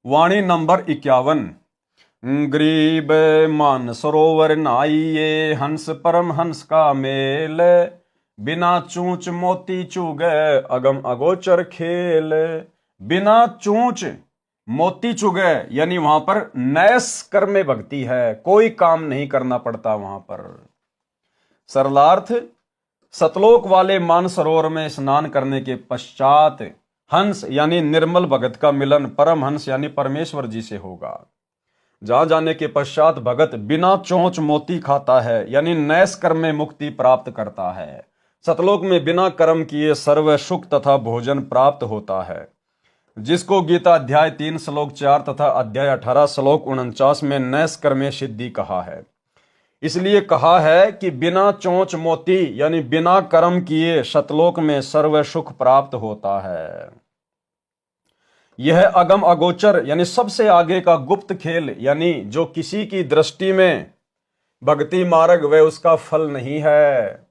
वाणी number 51। गरीब मान सरोवर नहाइए, हंस परम हंस का मेल। बिना चूच मोती चुगे, अगम अगोचर खेल। बिना चूच मोती चुगे यानी वहां पर नैस कर्म भक्ति है, कोई काम नहीं करना पड़ता वहां पर। सरलार्थ, सतलोक वाले मानसरोवर में स्नान करने के पश्चात हंस यानी निर्मल भगत का मिलन परम हंस यानी परमेश्वर जी से होगा। जहां जाने के पश्चात भगत बिना चोंच मोती खाता है यानी नैस कर्म में मुक्ति प्राप्त करता है। सतलोक में बिना कर्म किए सर्व सुख तथा भोजन प्राप्त होता है, जिसको गीता अध्याय 3 श्लोक 4 तथा अध्याय 18 श्लोक 49 में नैस कर्मे सिद्धि कहा है। इसलिए कहा है कि बिना चोंच मोती यानी बिना कर्म किए सतलोक में सर्व सुख प्राप्त होता है। यह अगम अगोचर यानी सबसे आगे का गुप्त खेल, यानी जो किसी की दृष्टि में भक्ति मार्ग वह उसका फल नहीं है।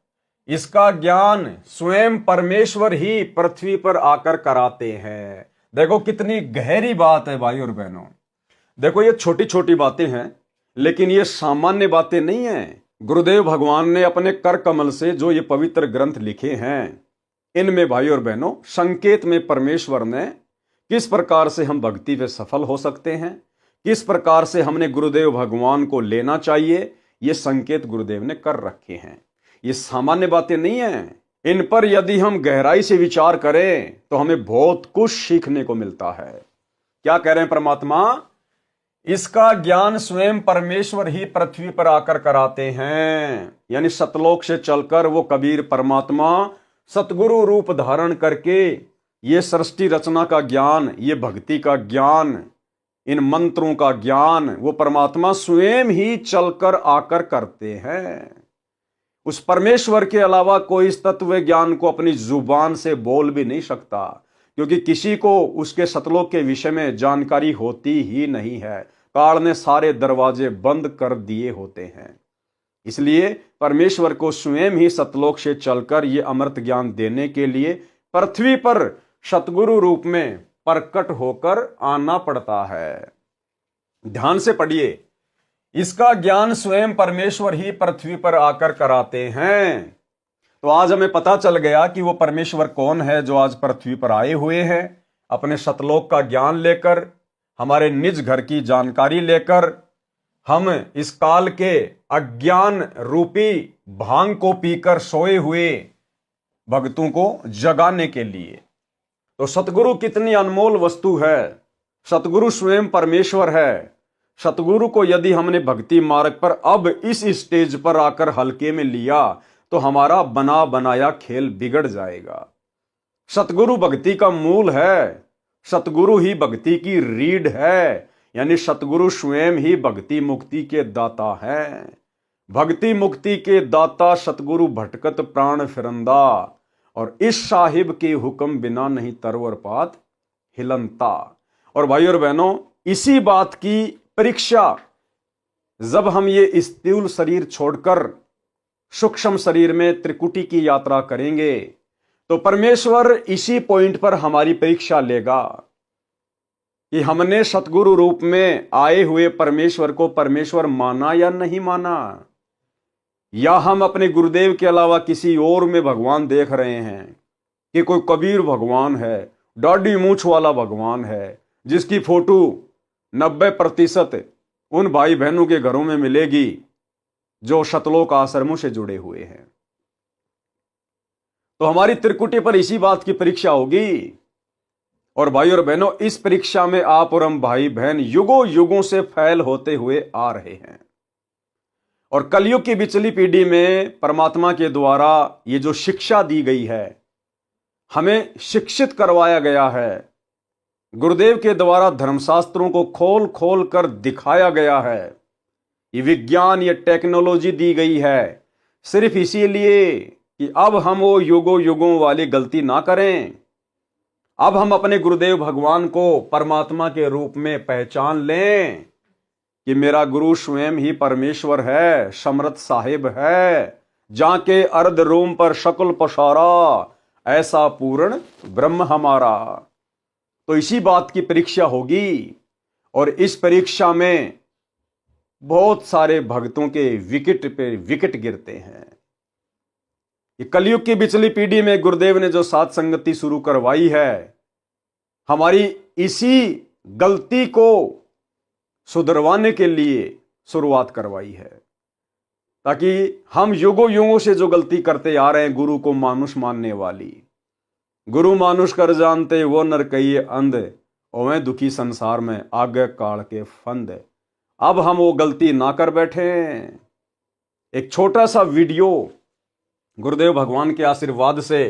इसका ज्ञान स्वयं परमेश्वर ही पृथ्वी पर आकर कराते हैं। देखो कितनी गहरी बात है भाई और बहनों। देखो ये छोटी छोटी बातें हैं, लेकिन ये सामान्य बातें नहीं हैं। गुरुदेव भगवान ने अपने कर कमल से जो ये पवित्र ग्रंथ लिखे हैं, इनमें भाई और बहनों संकेत में परमेश्वर ने किस प्रकार से हम भक्ति में सफल हो सकते हैं, किस प्रकार से हमने गुरुदेव भगवान को लेना चाहिए, ये संकेत गुरुदेव ने कर रखे हैं। ये सामान्य बातें नहीं हैं। इन पर यदि हम गहराई से विचार करें तो हमें बहुत कुछ सीखने को मिलता है। क्या कह रहे हैं परमात्मा? इसका ज्ञान स्वयं परमेश्वर ही पृथ्वी पर आकर कराते हैं, यानी सतलोक से चलकर वो कबीर परमात्मा सतगुरु रूप धारण करके ये सृष्टि रचना का ज्ञान, ये भक्ति का ज्ञान, इन मंत्रों का ज्ञान वो परमात्मा स्वयं ही चलकर आकर करते हैं। उस परमेश्वर के अलावा कोई इस तत्व ज्ञान को अपनी जुबान से बोल भी नहीं सकता, क्योंकि किसी को उसके सतलोक के विषय में जानकारी होती ही नहीं है। काल ने सारे दरवाजे बंद कर दिए होते हैं। इसलिए परमेश्वर को स्वयं ही सतलोक से चलकर ये अमृत ज्ञान देने के लिए पृथ्वी पर सतगुरु रूप में प्रकट होकर आना पड़ता है। ध्यान से पढ़िए, इसका ज्ञान स्वयं परमेश्वर ही पृथ्वी पर आकर कराते हैं। तो आज हमें पता चल गया कि वो परमेश्वर कौन है जो आज पृथ्वी पर आए हुए हैं, अपने सतलोक का ज्ञान लेकर, हमारे निज घर की जानकारी लेकर, हम इस काल के अज्ञान रूपी भांग को पीकर सोए हुए भक्तों को जगाने के लिए। तो सतगुरु कितनी अनमोल वस्तु है। सतगुरु स्वयं परमेश्वर है। सतगुरु को यदि हमने भक्ति मार्ग पर अब इस स्टेज पर आकर हल्के में लिया तो हमारा बना बनाया खेल बिगड़ जाएगा। सतगुरु भक्ति का मूल है। सतगुरु ही भक्ति की रीढ़ है, यानी सतगुरु स्वयं ही भक्ति मुक्ति के दाता है। भक्ति मुक्ति के दाता सतगुरु भटकत प्राण फिरंदा, और इस साहिब के हुक्म बिना नहीं तरवर पात हिलनता। और भाई और बहनों, इसी बात की परीक्षा जब हम ये स्थूल शरीर छोड़कर सूक्ष्म शरीर में त्रिकुटी की यात्रा करेंगे तो परमेश्वर इसी पॉइंट पर हमारी परीक्षा लेगा कि हमने सतगुरु रूप में आए हुए परमेश्वर को परमेश्वर माना या नहीं माना, या हम अपने गुरुदेव के अलावा किसी और में भगवान देख रहे हैं कि कोई कबीर भगवान है, दाढ़ी मूंछ वाला भगवान है, जिसकी फोटो 90% उन भाई बहनों के घरों में मिलेगी जो सतलोक आश्रमों से जुड़े हुए हैं। तो हमारी त्रिकुटी पर इसी बात की परीक्षा होगी। और भाई और बहनों, इस परीक्षा में आप और हम भाई बहन युगों युगों से फैल होते हुए आ रहे हैं। और कलयुग की बिचली पीढ़ी में परमात्मा के द्वारा ये जो शिक्षा दी गई है, हमें शिक्षित करवाया गया है, गुरुदेव के द्वारा धर्मशास्त्रों को खोल खोल कर दिखाया गया है, ये विज्ञान, ये टेक्नोलॉजी दी गई है सिर्फ इसीलिए कि अब हम वो युगों युगों वाली गलती ना करें। अब हम अपने गुरुदेव भगवान को परमात्मा के रूप में पहचान लें कि मेरा गुरु स्वयं ही परमेश्वर है, समर्थ साहिब है, जाके अर्ध रोम पर शकुल पसारा, ऐसा पूर्ण ब्रह्म हमारा। तो इसी बात की परीक्षा होगी और इस परीक्षा में बहुत सारे भक्तों के विकेट पे विकेट गिरते हैं। ये कलयुग की बिचली पीढ़ी में गुरुदेव ने जो साथ संगति शुरू करवाई है, हमारी इसी गलती को सुधरवाने के लिए शुरुआत करवाई है, ताकि हम युगों युगों से जो गलती करते आ रहे हैं, गुरु को मानुष मानने वाली, गुरु मानुष कर जानते वो नर कई अंध, ओवें दुखी संसार में आगे काल के फंद। अब हम वो गलती ना कर बैठे। एक छोटा सा वीडियो गुरुदेव भगवान के आशीर्वाद से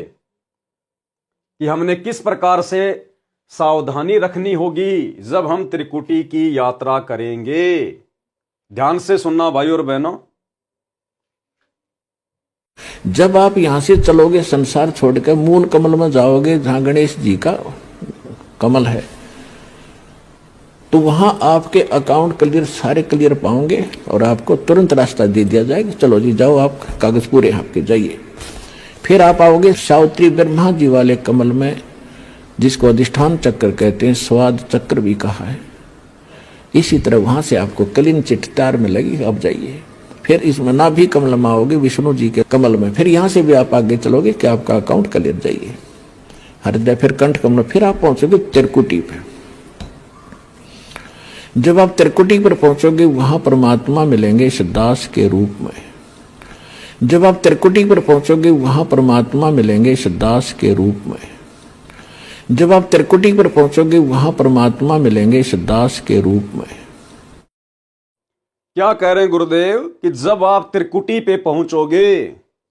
कि हमने किस प्रकार से सावधानी रखनी होगी जब हम त्रिकुटी की यात्रा करेंगे। ध्यान से सुनना भाई और बहनों। जब आप यहां से चलोगे संसार छोड़कर मूल कमल में जाओगे जहां गणेश जी का कमल है, तो वहां आपके अकाउंट क्लियर, सारे क्लियर पाओगे और आपको तुरंत रास्ता दे दिया जाएगा। चलो जी जाओ, आप कागज पूरे आपके जाइए। फिर आप आओगे सावित्री ब्रह्मा जी वाले कमल में, जिसको अधिष्ठान चक्र कहते हैं, स्वाद चक्र भी कहा है। इसी तरह वहां से आपको क्लीन चिट तार में लगी, आप जाइए। फिर इसमें नाभि कमल में आओगे विष्णु जी के कमल में। फिर यहां से भी आप आगे चलोगे कि आपका अकाउंट क्लियर, जाइए हृदय, फिर कंठ कमल, फिर आप पहुंचोगे त्रिकुटी पे। जब आप त्रिकुटी पर पहुंचोगे वहां परमात्मा मिलेंगे इस दास के रूप में। जब आप त्रिकुटी पर पहुंचोगे वहां परमात्मा मिलेंगे इस दास के रूप में। जब आप त्रिकुटी पर पहुंचोगे वहां परमात्मा मिलेंगे इस दास के रूप में। क्या कह रहे हैं गुरुदेव कि जब आप त्रिकुटी पे पहुंचोगे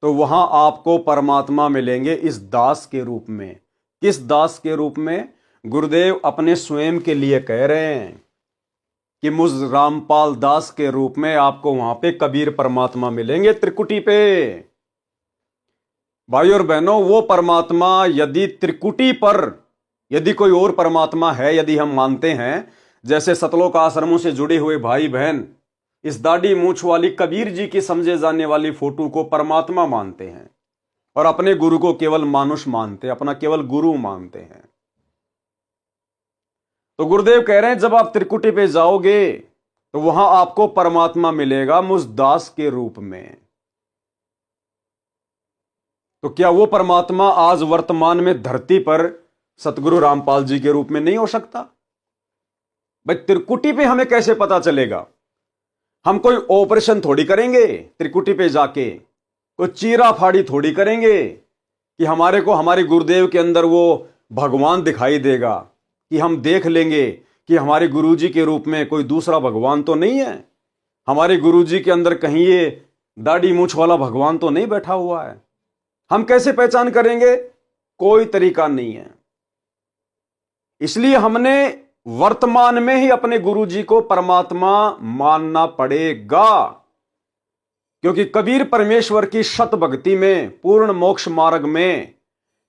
तो वहां आपको परमात्मा मिलेंगे इस दास के रूप में। किस दास के रूप में? गुरुदेव अपने स्वयं के लिए कह रहे हैं कि मुझ रामपाल दास के रूप में आपको वहां पे कबीर परमात्मा मिलेंगे त्रिकुटी पे। भाई और बहनों, वो परमात्मा यदि त्रिकुटी पर, यदि कोई और परमात्मा है, यदि हम मानते हैं, जैसे सतलोक आश्रमों से जुड़े हुए भाई बहन इस दाढ़ी मूछ वाली कबीर जी की समझे जाने वाली फोटो को परमात्मा मानते हैं और अपने गुरु को केवल मानुष मानते हैं, अपना केवल गुरु मानते हैं, तो गुरुदेव कह रहे हैं जब आप त्रिकुटी पे जाओगे तो वहां आपको परमात्मा मिलेगा मुझ दास के रूप में। तो क्या वो परमात्मा आज वर्तमान में धरती पर सतगुरु रामपाल जी के रूप में नहीं हो सकता? भाई त्रिकुटी पे हमें कैसे पता चलेगा? हम कोई ऑपरेशन थोड़ी करेंगे त्रिकुटी पे जाके, कोई चीरा फाड़ी थोड़ी करेंगे कि हमारे को हमारे गुरुदेव के अंदर वो भगवान दिखाई देगा, कि हम देख लेंगे कि हमारे गुरुजी के रूप में कोई दूसरा भगवान तो नहीं है, हमारे गुरुजी के अंदर कहीं ये दाढ़ी मूछ वाला भगवान तो नहीं बैठा हुआ है। हम कैसे पहचान करेंगे? कोई तरीका नहीं है। इसलिए हमने वर्तमान में ही अपने गुरुजी को परमात्मा मानना पड़ेगा, क्योंकि कबीर परमेश्वर की शत भक्ति में, पूर्ण मोक्ष मार्ग में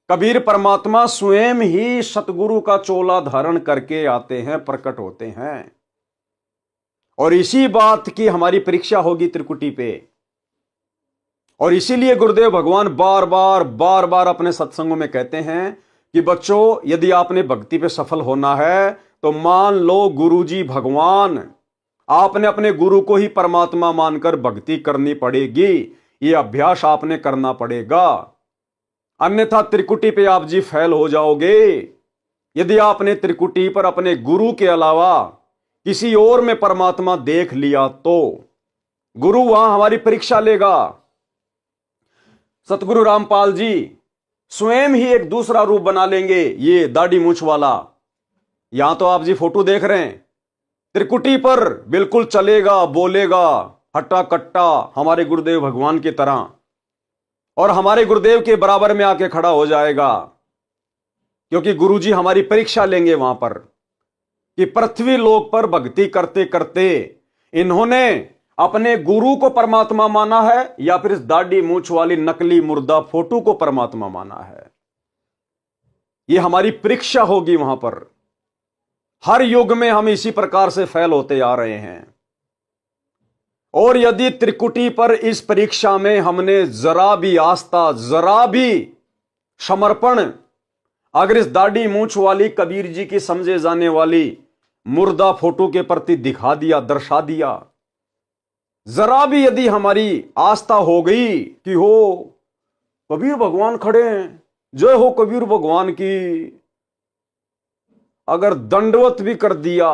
कबीर परमात्मा स्वयं ही सतगुरु का चोला धारण करके आते हैं, प्रकट होते हैं। और इसी बात की हमारी परीक्षा होगी त्रिकुटी पे। और इसीलिए गुरुदेव भगवान बार बार अपने सत्संगों में कहते हैं कि बच्चों, यदि आपने भक्ति पे सफल होना है तो मान लो गुरुजी भगवान, आपने अपने गुरु को ही परमात्मा मानकर भक्ति करनी पड़ेगी। ये अभ्यास आपने करना पड़ेगा, अन्यथा त्रिकुटी पे आप जी फेल हो जाओगे। यदि आपने त्रिकुटी पर अपने गुरु के अलावा किसी और में परमात्मा देख लिया तो गुरु वहां हमारी परीक्षा लेगा। सतगुरु रामपाल जी स्वयं ही एक दूसरा रूप बना लेंगे, ये दाढ़ी मूछ वाला। यहां तो आप जी फोटो देख रहे हैं, त्रिकुटी पर बिल्कुल चलेगा, बोलेगा हट्टा कट्टा हमारे गुरुदेव भगवान की तरह, और हमारे गुरुदेव के बराबर में आके खड़ा हो जाएगा, क्योंकि गुरुजी हमारी परीक्षा लेंगे वहां पर कि पृथ्वी लोक पर भक्ति करते करते इन्होंने अपने गुरु को परमात्मा माना है या फिर इस दाढ़ी मूछ वाली नकली मुर्दा फोटो को परमात्मा माना है। यह हमारी परीक्षा होगी वहां पर। हर युग में हम इसी प्रकार से फेल होते आ रहे हैं। और यदि त्रिकुटी पर इस परीक्षा में हमने जरा भी आस्था, जरा भी समर्पण अगर इस दाढ़ी मूछ वाली कबीर जी की समझे जाने वाली मुर्दा फोटो के प्रति दिखा दिया, दर्शा दिया। जरा भी यदि हमारी आस्था हो गई कि हो कबीर भगवान खड़े हैं, जय हो कबीर भगवान की, अगर दंडवत भी कर दिया,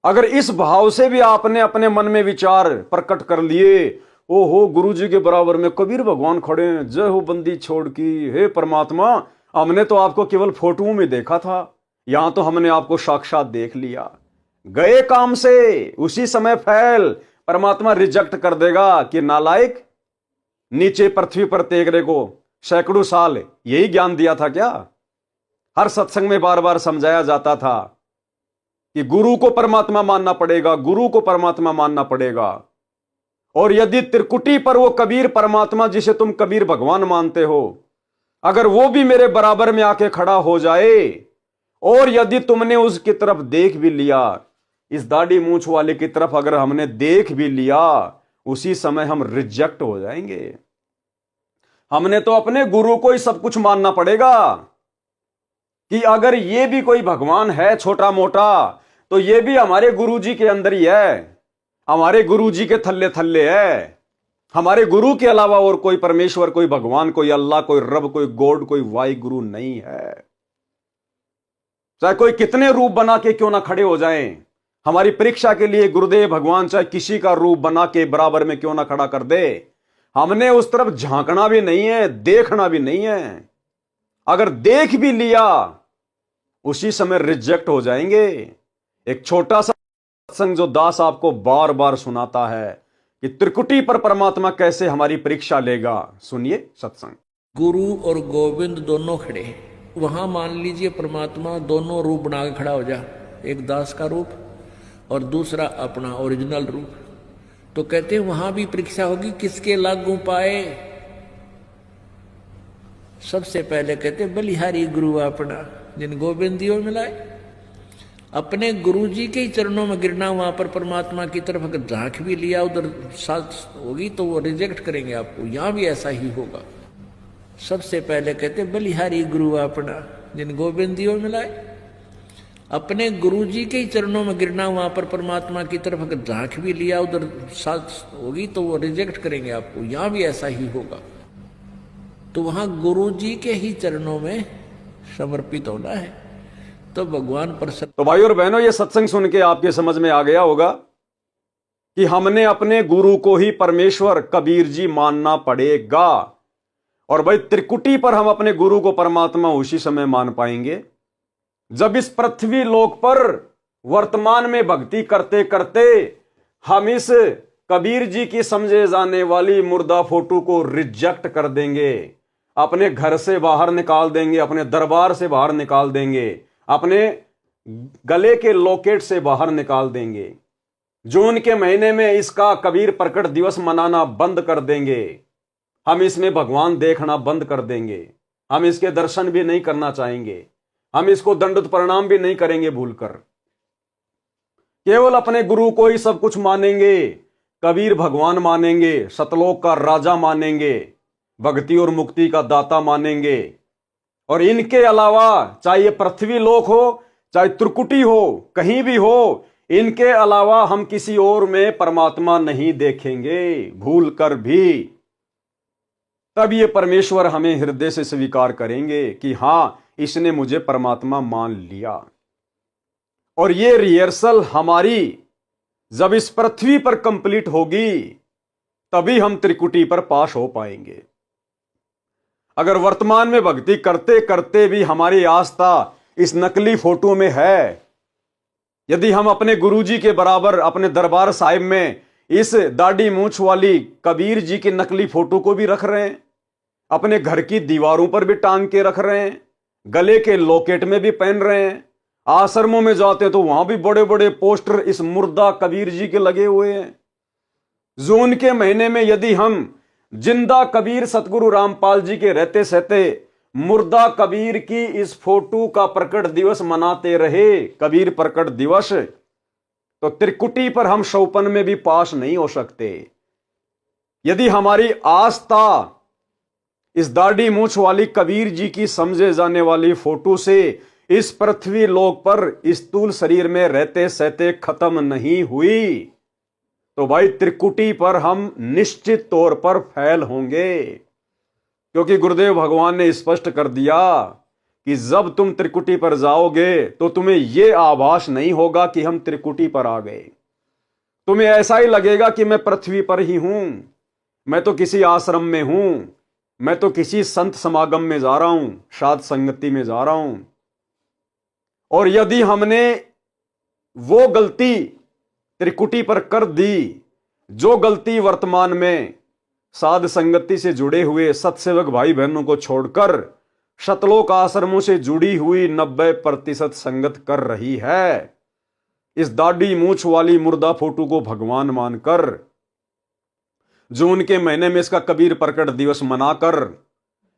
अगर इस भाव से भी आपने अपने मन में विचार प्रकट कर लिए, ओ हो गुरु जी के बराबर में कबीर भगवान खड़े हैं, जय हो बंदी छोड़ की, हे परमात्मा हमने तो आपको केवल फोटो में देखा था, यहां तो हमने आपको साक्षात देख लिया, गए काम से उसी समय फैल परमात्मा रिजेक्ट कर देगा कि नालायक, नीचे पृथ्वी पर तेगरे को सैकड़ों साल यही ज्ञान दिया था क्या? हर सत्संग में बार बार समझाया जाता था कि गुरु को परमात्मा मानना पड़ेगा, गुरु को परमात्मा मानना पड़ेगा। और यदि त्रिकुटी पर वो कबीर परमात्मा जिसे तुम कबीर भगवान मानते हो, अगर वो भी मेरे बराबर में आके खड़ा हो जाए और यदि तुमने उसकी तरफ देख भी लिया, इस दाढ़ी मूंछ वाले की तरफ अगर हमने देख भी लिया, उसी समय हम रिजेक्ट हो जाएंगे। हमने तो अपने गुरु को ही सब कुछ मानना पड़ेगा कि अगर ये भी कोई भगवान है छोटा मोटा, तो ये भी हमारे गुरु जी के अंदर ही है, हमारे गुरु जी के थल्ले थल्ले है। हमारे गुरु के अलावा और कोई परमेश्वर, कोई भगवान, कोई अल्लाह, कोई रब, कोई गॉड, कोई वाई गुरु नहीं है। चाहे कोई कितने रूप बना के क्यों ना खड़े हो जाएं, हमारी परीक्षा के लिए गुरुदेव भगवान चाहे किसी का रूप बना के बराबर में क्यों ना खड़ा कर दे, हमने उस तरफ झांकना भी नहीं है, देखना भी नहीं है। अगर देख भी लिया उसी समय रिजेक्ट हो जाएंगे। एक छोटा सा सत्संग जो दास आपको बार बार सुनाता है कि त्रिकुटी पर परमात्मा कैसे हमारी परीक्षा लेगा, सुनिए सत्संग। गुरु और गोविंद दोनों खड़े हैं, वहां मान लीजिए परमात्मा दोनों रूप बना के खड़ा हो जा, एक दास का रूप और दूसरा अपना ओरिजिनल रूप। तो कहते हैं वहां भी परीक्षा होगी, किसके लागू पाए। सबसे पहले कहते बलिहारी गुरु अपना, जिन गोविंदियों मिलाए। अपने गुरु जी के ही चरणों में गिरना, वहां पर परमात्मा की तरफ अगर झांक भी लिया, उधर साथ होगी तो वो रिजेक्ट करेंगे आपको। यहां भी ऐसा ही होगा। सबसे पहले कहते बलिहारी गुरु अपना, जिन गोविंदियों मिलाए। अपने गुरु जी के ही चरणों में गिरना, वहां पर परमात्मा की तरफ अगर झांक भी लिया, उधर साथ होगी तो वो रिजेक्ट करेंगे आपको। यहां भी ऐसा ही होगा। तो वहां गुरु जी के ही चरणों में समर्पित होना है, तो भगवान प्रसन्न। तो भाई और बहनों, ये सत्संग सुन के आपके समझ में आ गया होगा कि हमने अपने गुरु को ही परमेश्वर कबीर जी मानना पड़ेगा। और भाई त्रिकुटी पर हम अपने गुरु को परमात्मा उसी समय मान पाएंगे जब इस पृथ्वी लोक पर वर्तमान में भक्ति करते करते हम इस कबीर जी की समझे जाने वाली मुर्दा फोटो को रिजेक्ट कर देंगे, अपने घर से बाहर निकाल देंगे, अपने दरबार से बाहर निकाल देंगे, अपने गले के लॉकेट से बाहर निकाल देंगे। जून के महीने में इसका कबीर प्रकट दिवस मनाना बंद कर देंगे। हम इसमें भगवान देखना बंद कर देंगे। हम इसके दर्शन भी नहीं करना चाहेंगे। हम इसको दंडवत प्रणाम भी नहीं करेंगे भूलकर। केवल अपने गुरु को ही सब कुछ मानेंगे, कबीर भगवान मानेंगे, सतलोक का राजा मानेंगे, भक्ति और मुक्ति का दाता मानेंगे। और इनके अलावा चाहे ये पृथ्वी लोक हो, चाहे त्रिकुटी हो, कहीं भी हो, इनके अलावा हम किसी और में परमात्मा नहीं देखेंगे भूल कर भी। तब ये परमेश्वर हमें हृदय से स्वीकार करेंगे कि हां, इसने मुझे परमात्मा मान लिया। और ये रिहर्सल हमारी जब इस पृथ्वी पर कंप्लीट होगी, तभी हम त्रिकुटी पर पास हो पाएंगे। अगर वर्तमान में भक्ति करते करते भी हमारी आस्था इस नकली फोटो में है, यदि हम अपने गुरुजी के बराबर अपने दरबार साहिब में इस दाढ़ी मूंछ वाली कबीर जी की नकली फोटो को भी रख रहे हैं, अपने घर की दीवारों पर भी टांग के रख रहे हैं, गले के लॉकेट में भी पहन रहे हैं, आश्रमों में जाते हैं तो वहां भी बड़े बड़े पोस्टर इस मुर्दा कबीर जी के लगे हुए हैं। जून के महीने में यदि हम जिंदा कबीर सतगुरु रामपाल जी के रहते सहते मुर्दा कबीर की इस फोटो का प्रकट दिवस मनाते रहे, कबीर प्रकट दिवस, तो त्रिकुटी पर हम शौपन में भी पास नहीं हो सकते। यदि हमारी आस्था इस दाढ़ी मूंछ वाली कबीर जी की समझे जाने वाली फोटो से इस पृथ्वी लोक पर स्थूल शरीर में रहते सहते खत्म नहीं हुई, तो भाई त्रिकुटी पर हम निश्चित तौर पर फैल होंगे। क्योंकि गुरुदेव भगवान ने स्पष्ट कर दिया कि जब तुम त्रिकुटी पर जाओगे तो तुम्हें यह आभास नहीं होगा कि हम त्रिकुटी पर आ गए। तुम्हें ऐसा ही लगेगा कि मैं पृथ्वी पर ही हूं, मैं तो किसी आश्रम में हूं, मैं तो किसी संत समागम में जा रहा हूं, साध संगति में जा रहा हूं। और यदि हमने वो गलती त्रिकुटी पर कर दी, जो गलती वर्तमान में साध संगति से जुड़े हुए सत्सेवक भाई बहनों को छोड़कर शतलोक आश्रमों से जुड़ी हुई 90% संगत कर रही है, इस दाढ़ी मूछ वाली मुर्दा फोटो को भगवान मानकर, जून के महीने में इसका कबीर प्रकट दिवस मनाकर,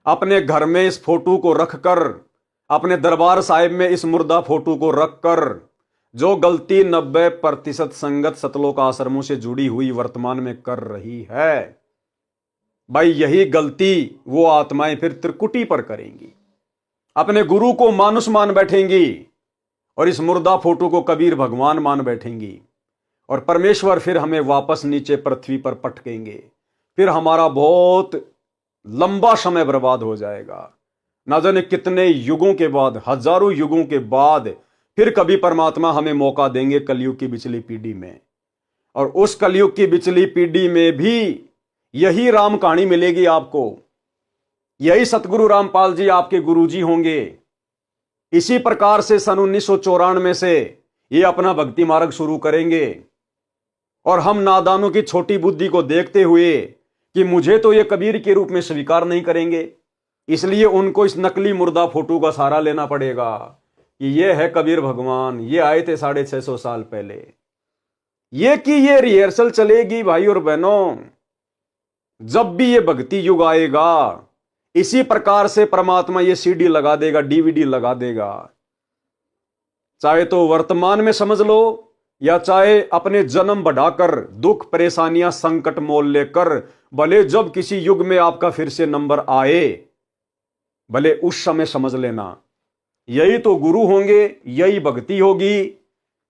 अपने घर में इस फोटो को रखकर, अपने दरबार साहिब में इस मुर्दा फोटो को रखकर जो गलती 90% संगत सतलोक आश्रमों से जुड़ी हुई वर्तमान में कर रही है, भाई यही गलती वो आत्माएं फिर त्रिकुटी पर करेंगी। अपने गुरु को मानुष मान बैठेंगी और इस मुर्दा फोटो को कबीर भगवान मान बैठेंगी, और परमेश्वर फिर हमें वापस नीचे पृथ्वी पर पटकेंगे। फिर हमारा बहुत लंबा समय बर्बाद हो जाएगा। ना जाने कितने युगों के बाद, हजारों युगों के बाद फिर कभी परमात्मा हमें मौका देंगे कलयुग की बिचली पीढ़ी में, और उस कलयुग की बिचली पीढ़ी में भी यही राम कहानी मिलेगी आपको। यही सतगुरु रामपाल जी आपके गुरुजी होंगे। इसी प्रकार से सन 1994 से ये अपना भक्ति मार्ग शुरू करेंगे, और हम नादानों की छोटी बुद्धि को देखते हुए कि मुझे तो ये कबीर के रूप में स्वीकार नहीं करेंगे, इसलिए उनको इस नकली मुर्दा फोटो का सहारा लेना पड़ेगा कि ये है कबीर भगवान, ये आए थे 650 साल पहले। ये कि ये रिहर्सल चलेगी भाई और बहनों। जब भी ये भक्ति युग आएगा, इसी प्रकार से परमात्मा ये सीडी लगा देगा, डीवीडी लगा देगा। चाहे तो वर्तमान में समझ लो, या चाहे अपने जन्म बढ़ाकर, दुख परेशानियां संकट मोल लेकर, भले जब किसी युग में आपका फिर से नंबर आए, भले उस समय समझ लेना यही तो गुरु होंगे, यही भक्ति होगी,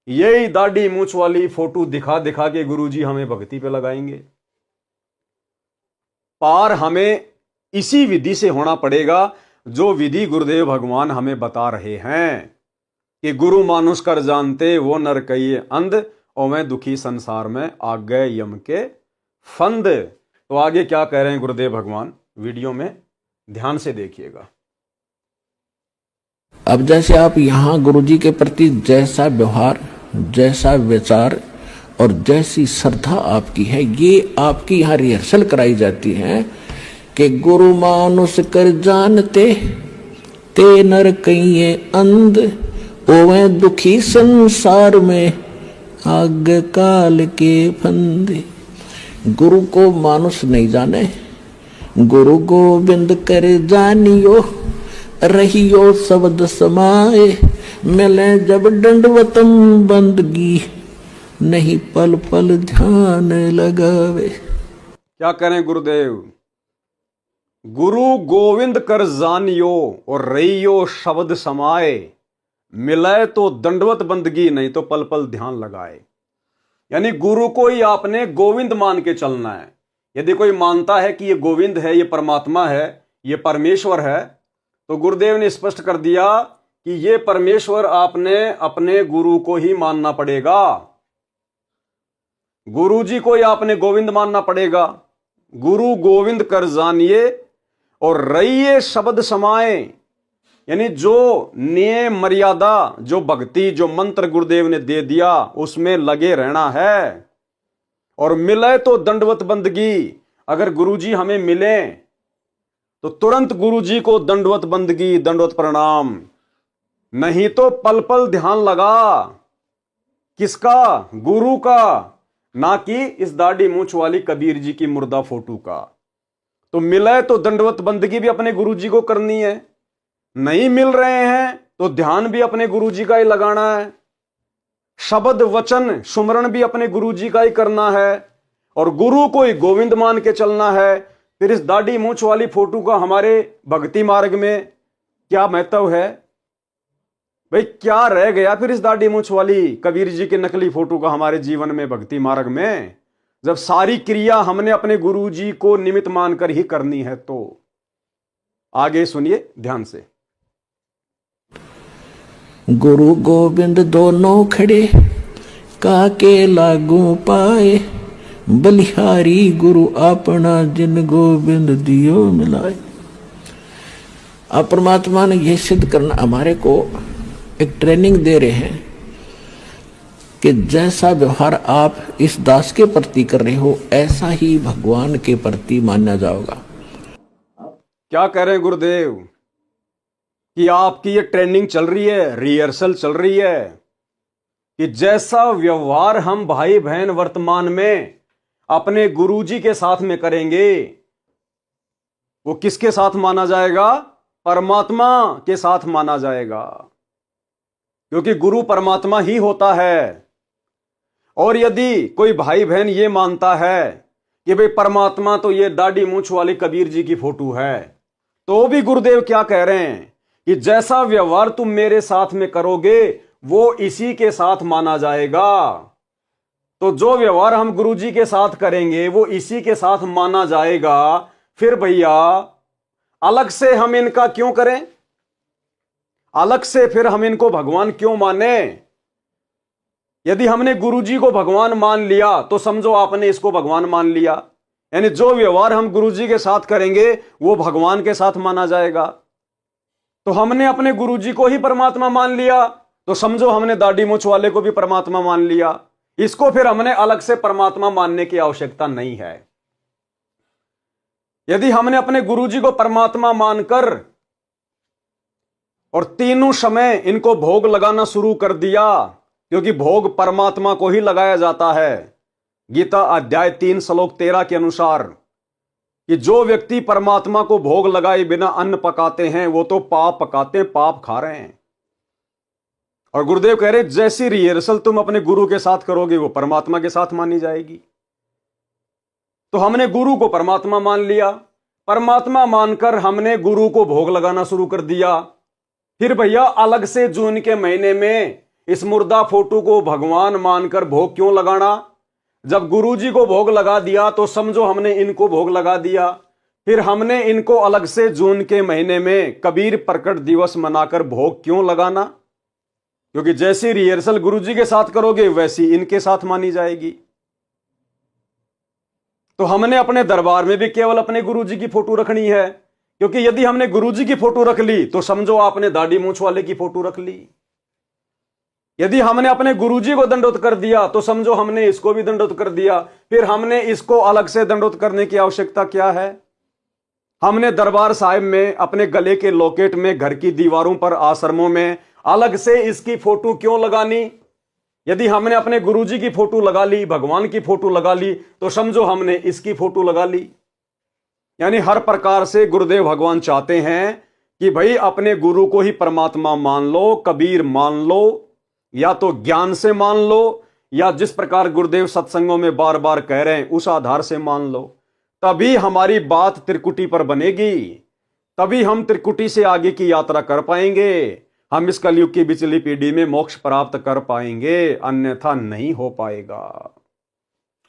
यही दाढ़ी मूछ वाली फोटो दिखा दिखा के गुरुजी हमें भक्ति पे लगाएंगे। पार हमें इसी विधि से होना पड़ेगा जो विधि गुरुदेव भगवान हमें बता रहे हैं कि गुरु मानुष कर जानते वो नर कहिए अंध, और मैं दुखी संसार में आ गए यम के फंद। तो आगे क्या कह रहे हैं गुरुदेव भगवान, वीडियो में ध्यान से देखिएगा। अब जैसे आप यहाँ गुरुजी के प्रति जैसा व्यवहार, जैसा विचार और जैसी श्रद्धा आपकी है, ये आपकी यहाँ रिहर्सल कराई जाती है कि गुरु मानुष कर जानते ते नर कहिए अंध, ओवे दुखी संसार में आग काल के फंदे। गुरु को मानुष नहीं जाने, गुरु गोविंद कर जानियो, रहियो शब्द समाए, मिले जब दंडवतम बंदगी, नहीं पल पल ध्यान लगावे। क्या करें गुरुदेव, गुरु गोविंद कर जानियो और रहियो शब्द समाए, मिले तो दंडवत बंदगी, नहीं तो पल पल ध्यान लगाए। यानी गुरु को ही आपने गोविंद मान के चलना है। यदि कोई मानता है कि ये गोविंद है, ये परमात्मा है, ये परमेश्वर है, तो गुरुदेव ने स्पष्ट कर दिया कि ये परमेश्वर आपने अपने गुरु को ही मानना पड़ेगा। गुरु जी को ही आपने गोविंद मानना पड़ेगा। गुरु गोविंद कर जानिए और रहिए शब्द समाए, यानी जो नियम मर्यादा, जो भक्ति, जो मंत्र गुरुदेव ने दे दिया उसमें लगे रहना है। और मिले तो दंडवत बंदगी, अगर गुरुजी हमें मिले तो तुरंत गुरुजी को दंडवत बंदगी, दंडवत प्रणाम, नहीं तो पल पल ध्यान लगा। किसका? गुरु का, ना कि इस दाढ़ी मूछ वाली कबीर जी की मुर्दा फोटो का। तो मिले तो दंडवत बंदगी भी अपने गुरुजी को करनी है, नहीं मिल रहे हैं तो ध्यान भी अपने गुरुजी का ही लगाना है, शब्द वचन सुमरण भी अपने गुरुजी का ही करना है, और गुरु को ही गोविंद मान के चलना है। फिर इस दाढ़ी मूछ वाली फोटो का हमारे भक्ति मार्ग में क्या महत्व है? भाई क्या रह गया फिर इस दाढ़ी मूंछ वाली कबीर जी के नकली फोटो का हमारे जीवन में, भक्ति मार्ग में, जब सारी क्रिया हमने अपने गुरु जी को निमित्त मानकर ही करनी है। तो आगे सुनिए ध्यान से। गुरु गोविंद दोनों खड़े काके लागू पाए, बलिहारी गुरु अपना जिन गोविंद दियो मिलाए। अब परमात्मा ने यह सिद्ध करना हमारे को एक ट्रेनिंग दे रहे हैं कि जैसा व्यवहार आप इस दास के प्रति कर रहे हो ऐसा ही भगवान के प्रति माना जाएगा। क्या कह रहे हैं गुरुदेव कि आपकी ये ट्रेनिंग चल रही है, रिहर्सल चल रही है कि जैसा व्यवहार हम भाई बहन वर्तमान में अपने गुरुजी के साथ में करेंगे वो किसके साथ माना जाएगा? परमात्मा के साथ माना जाएगा, क्योंकि गुरु परमात्मा ही होता है। और यदि कोई भाई बहन ये मानता है कि भाई परमात्मा तो ये दाढ़ी मूंछ वाली कबीर जी की फोटो है, तो भी गुरुदेव क्या कह रहे हैं कि जैसा व्यवहार तुम मेरे साथ में करोगे वो इसी के साथ माना जाएगा। तो जो व्यवहार हम गुरुजी के साथ करेंगे वो इसी के साथ माना जाएगा। फिर भैया अलग से हम इनका क्यों करें? अलग से फिर हम इनको भगवान क्यों माने? यदि हमने गुरुजी को भगवान मान लिया तो समझो आपने इसको भगवान मान लिया, यानी जो व्यवहार हम गुरुजी के साथ करेंगे वो भगवान के साथ माना जाएगा। तो हमने अपने गुरुजी को ही परमात्मा मान लिया तो समझो हमने दाढ़ी मूंछ वाले को भी परमात्मा मान लिया। इसको फिर हमने अलग से परमात्मा मानने की आवश्यकता नहीं है। यदि हमने अपने गुरुजी को परमात्मा मानकर और तीनों समय इनको भोग लगाना शुरू कर दिया, क्योंकि भोग परमात्मा को ही लगाया जाता है। गीता अध्याय 3 श्लोक 13 के अनुसार कि जो व्यक्ति परमात्मा को भोग लगाए बिना अन्न पकाते हैं वो तो पाप पकाते, पाप खा रहे हैं। और गुरुदेव कह रहे जैसी रिहर्सल तुम अपने गुरु के साथ करोगे वो परमात्मा के साथ मानी जाएगी। तो हमने गुरु को परमात्मा मान लिया, परमात्मा मानकर हमने गुरु को भोग लगाना शुरू कर दिया। फिर भैया अलग से जून के महीने में इस मुर्दा फोटो को भगवान मानकर भोग क्यों लगाना? जब गुरुजी को भोग लगा दिया तो समझो हमने इनको भोग लगा दिया। फिर हमने इनको अलग से जून के महीने में कबीर प्रकट दिवस मनाकर भोग क्यों लगाना? क्योंकि जैसी रिहर्सल गुरुजी के साथ करोगे वैसी इनके साथ मानी जाएगी। तो हमने अपने दरबार में भी केवल अपने गुरुजी की फोटो रखनी है, क्योंकि यदि हमने गुरुजी की फोटो रख ली तो समझो आपने दाढ़ी मूंछ वाले की फोटो रख ली। यदि हमने अपने गुरुजी को दंडोत कर दिया तो समझो हमने इसको भी दंडोत कर दिया। फिर हमने इसको अलग से दंडोत करने की आवश्यकता क्या है? हमने दरबार साहिब में अपने गले के लॉकेट में, घर की दीवारों पर, आश्रमों में अलग से इसकी फोटो क्यों लगानी? यदि हमने अपने गुरुजी की फोटो लगा ली, भगवान की फोटो लगा ली, तो समझो हमने इसकी फोटो लगा ली। यानी हर प्रकार से गुरुदेव भगवान चाहते हैं कि भाई अपने गुरु को ही परमात्मा मान लो, कबीर मान लो, या तो ज्ञान से मान लो, या जिस प्रकार गुरुदेव सत्संगों में बार बार कह रहे हैं उस आधार से मान लो। तभी हमारी बात त्रिकुटी पर बनेगी, तभी हम त्रिकुटी से आगे की यात्रा कर पाएंगे। हम इस कलयुग की बिचली पीढ़ी में मोक्ष प्राप्त कर पाएंगे, अन्यथा नहीं हो पाएगा।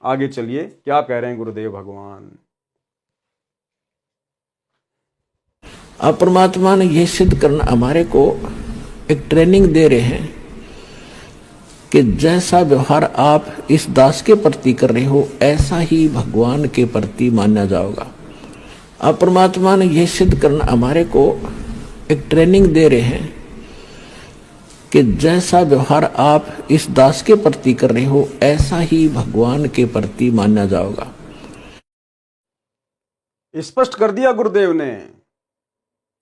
आगे चलिए क्या कह रहे हैं गुरुदेव भगवान। अब परमात्मा ने यह सिद्ध करना हमारे को एक ट्रेनिंग दे रहे हैं कि जैसा व्यवहार आप इस दास के प्रति कर रहे हो ऐसा ही भगवान के प्रति माना जाएगा। अब परमात्मा ने यह सिद्ध करना हमारे को एक ट्रेनिंग दे रहे हैं कि जैसा व्यवहार आप इस दास के प्रति कर रहे हो ऐसा ही भगवान के प्रति माना जाएगा। स्पष्ट कर दिया गुरुदेव ने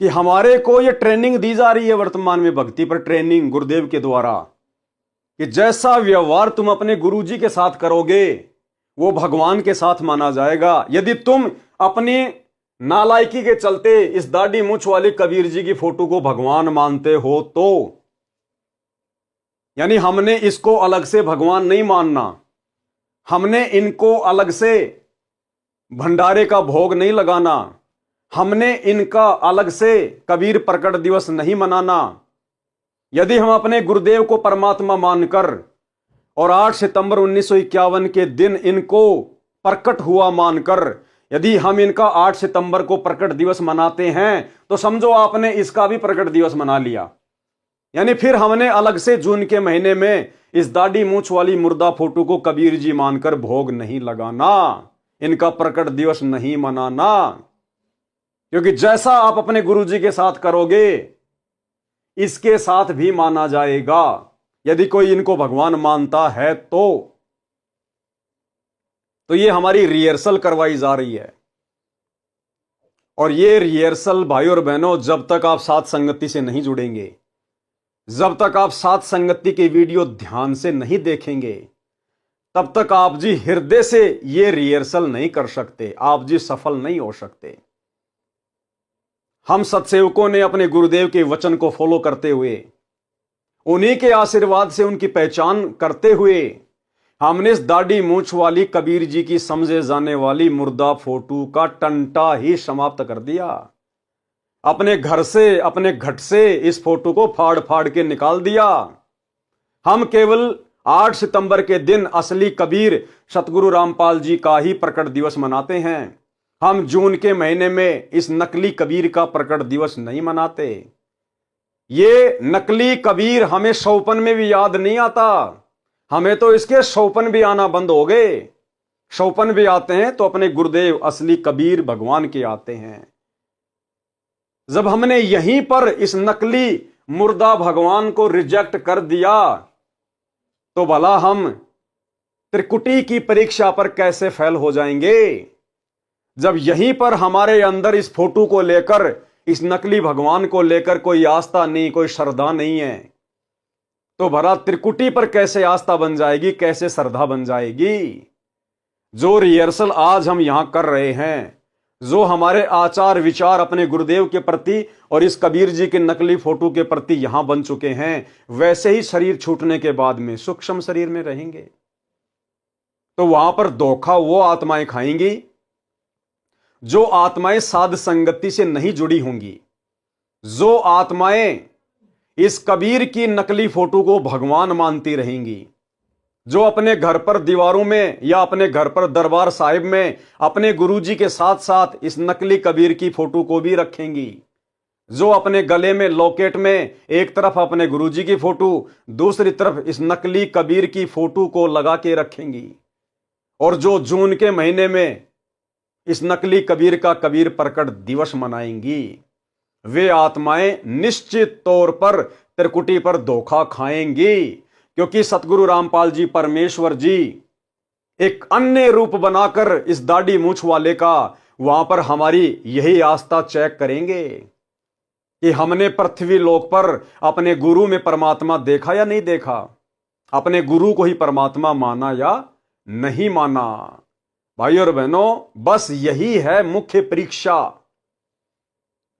कि हमारे को यह ट्रेनिंग दी जा रही है वर्तमान में, भक्ति पर ट्रेनिंग गुरुदेव के द्वारा, कि जैसा व्यवहार तुम अपने गुरुजी के साथ करोगे वो भगवान के साथ माना जाएगा। यदि तुम अपनी नालायकी के चलते इस दाढ़ी मूंछ वाले कबीर जी की फोटो को भगवान मानते हो तो, यानी हमने इसको अलग से भगवान नहीं मानना, हमने इनको अलग से भंडारे का भोग नहीं लगाना, हमने इनका अलग से कबीर प्रकट दिवस नहीं मनाना, यदि हम अपने गुरुदेव को परमात्मा मानकर और 8 सितंबर 1951 के दिन इनको प्रकट हुआ मानकर यदि हम इनका 8 सितंबर को प्रकट दिवस मनाते हैं तो समझो आपने इसका भी प्रकट दिवस मना लिया। यानी फिर हमने अलग से जून के महीने में इस दाढ़ी मूंछ वाली मुर्दा फोटो को कबीर जी मानकर भोग नहीं लगाना, इनका प्रकट दिवस नहीं मनाना, क्योंकि जैसा आप अपने गुरु जी के साथ करोगे इसके साथ भी माना जाएगा। यदि कोई इनको भगवान मानता है तो ये हमारी रिहर्सल करवाई जा रही है। और ये रिहर्सल भाई और बहनों, जब तक आप साथ संगति से नहीं जुड़ेंगे, जब तक आप साथ संगति के वीडियो ध्यान से नहीं देखेंगे, तब तक आप जी हृदय से ये रिहर्सल नहीं कर सकते, आप जी सफल नहीं हो सकते। हम सत्सेवकों ने अपने गुरुदेव के वचन को फॉलो करते हुए, उन्हीं के आशीर्वाद से उनकी पहचान करते हुए हमने इस दाढ़ी मूंछ वाली कबीर जी की समझे जाने वाली मुर्दा फोटो का टंटा ही समाप्त कर दिया। अपने घर से, अपने घट से इस फोटो को फाड़ फाड़ के निकाल दिया। हम केवल 8 सितंबर के दिन असली कबीर सतगुरु रामपाल जी का ही प्रकट दिवस मनाते हैं। हम जून के महीने में इस नकली कबीर का प्रकट दिवस नहीं मनाते। ये नकली कबीर हमें सौपन में भी याद नहीं आता, हमें तो इसके सौपन भी आना बंद हो गए। सौपन भी आते हैं तो अपने गुरुदेव असली कबीर भगवान के आते हैं। जब हमने यहीं पर इस नकली मुर्दा भगवान को रिजेक्ट कर दिया तो भला हम त्रिकुटी की परीक्षा पर कैसे फेल हो जाएंगे? जब यहीं पर हमारे अंदर इस फोटो को लेकर, इस नकली भगवान को लेकर कोई आस्था नहीं, कोई श्रद्धा नहीं है, तो भला त्रिकुटी पर कैसे आस्था बन जाएगी, कैसे श्रद्धा बन जाएगी? जो रिहर्सल आज हम यहां कर रहे हैं, जो हमारे आचार विचार अपने गुरुदेव के प्रति और इस कबीर जी के नकली फोटो के प्रति यहां बन चुके हैं, वैसे ही शरीर छूटने के बाद में सूक्ष्म शरीर में रहेंगे तो वहां पर धोखा वो आत्माएं खाएंगी जो आत्माएं साध संगति से नहीं जुड़ी होंगी, जो आत्माएं इस कबीर की नकली फोटो को भगवान मानती रहेंगी, जो अपने घर पर दीवारों में या अपने घर पर दरबार साहिब में अपने गुरुजी के साथ साथ इस नकली कबीर की फोटो को भी रखेंगी, जो अपने गले में लॉकेट में एक तरफ अपने गुरुजी की फोटो, दूसरी तरफ इस नकली कबीर की फोटो को लगा के रखेंगी, और जो जून के महीने में इस नकली कबीर का कबीर प्रकट दिवस मनाएंगी, वे आत्माएं निश्चित तौर पर त्रिकुटी पर धोखा खाएंगी। क्योंकि सतगुरु रामपाल जी परमेश्वर जी एक अन्य रूप बनाकर इस दाढ़ी मूंछ वाले का वहां पर हमारी यही आस्था चेक करेंगे कि हमने पृथ्वी लोक पर अपने गुरु में परमात्मा देखा या नहीं देखा, अपने गुरु को ही परमात्मा माना या नहीं माना। भाई और बहनों, बस यही है मुख्य परीक्षा,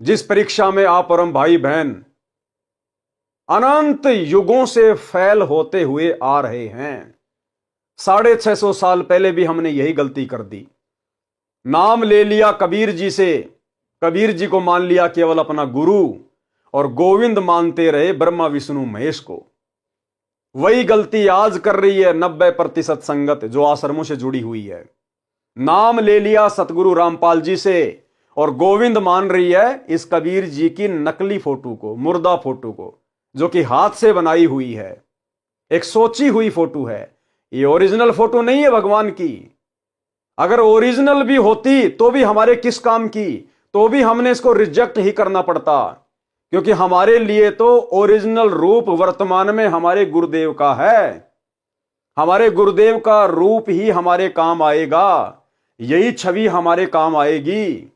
जिस परीक्षा में आप और हम भाई बहन अनंत युगों से फेल होते हुए आ रहे हैं। 650 साल पहले भी हमने यही गलती कर दी। नाम ले लिया कबीर जी से, कबीर जी को मान लिया केवल अपना गुरु, और गोविंद मानते रहे ब्रह्मा विष्णु महेश को। वही गलती आज कर रही है 90% संगत जो आश्रमों से जुड़ी हुई है। नाम ले लिया सतगुरु रामपाल जी से और गोविंद मान रही है इस कबीर जी की नकली फोटो को, मुर्दा फोटो को, जो कि हाथ से बनाई हुई है, एक सोची हुई फोटो है। ये ओरिजिनल फोटो नहीं है भगवान की। अगर ओरिजिनल भी होती तो भी हमारे किस काम की, तो भी हमने इसको रिजेक्ट ही करना पड़ता, क्योंकि हमारे लिए तो ओरिजिनल रूप वर्तमान में हमारे गुरुदेव का है। हमारे गुरुदेव का रूप ही हमारे काम आएगा, यही छवि हमारे काम आएगी।